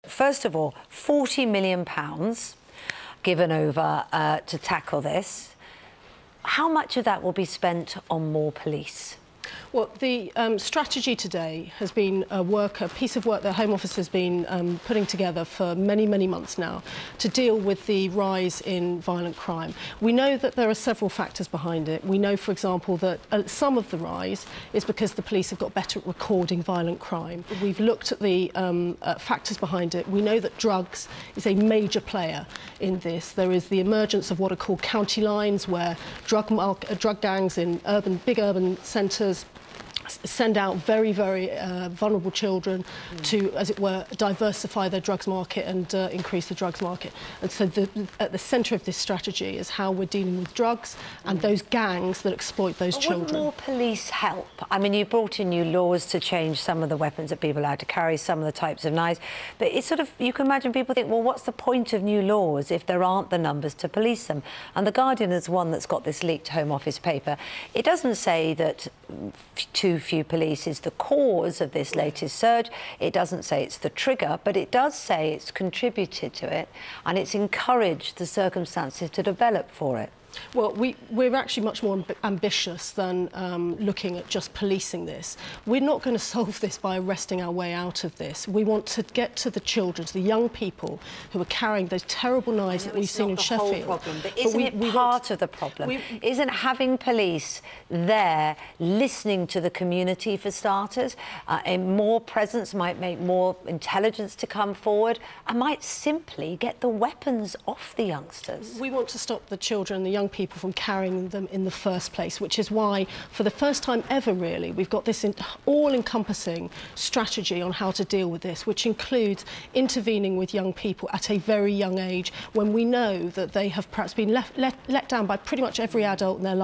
First of all, £40 million given over to tackle this. How much of that will be spent on more police? Well, the strategy today has been a piece of work that Home Office has been putting together for many, many months now to deal with the rise in violent crime. We know that there are several factors behind it. We know, for example, that some of the rise is because the police have got better at recording violent crime. We've looked at the factors behind it. We know that drugs is a major player in this. There is the emergence of what are called county lines, where drug gangs in big urban centres send out very, very vulnerable children to, as it were, diversify their drugs market and increase the drugs market. And so at the centre of this strategy is how we're dealing with drugs and those gangs that exploit those children. Would more police help? I mean, you've brought in new laws to change some of the weapons that people are allowed to carry, some of the types of knives, but it's sort of, you can imagine people think, well, what's the point of new laws if there aren't the numbers to police them? And The Guardian is one that's got this leaked Home Office paper. It doesn't say that too few police is the cause of this latest surge. It doesn't say it's the trigger, but it does say it's contributed to it and it's encouraged the circumstances to develop for it. Well, we're actually much more ambitious than looking at just policing this. We're not going to solve this by arresting our way out of this. We want to get to the children, to the young people who are carrying those terrible knives that we've seen in Sheffield. It's not the whole problem, but isn't it part of the problem? Isn't having police there listening to the community, for starters, and more presence might make more intelligence to come forward and might simply get the weapons off the youngsters? We want to stop the children, the young people, from carrying them in the first place, which is why, for the first time ever, really, we've got this all-encompassing strategy on how to deal with this, which includes intervening with young people at a very young age, when we know that they have perhaps been let down by pretty much every adult in their life.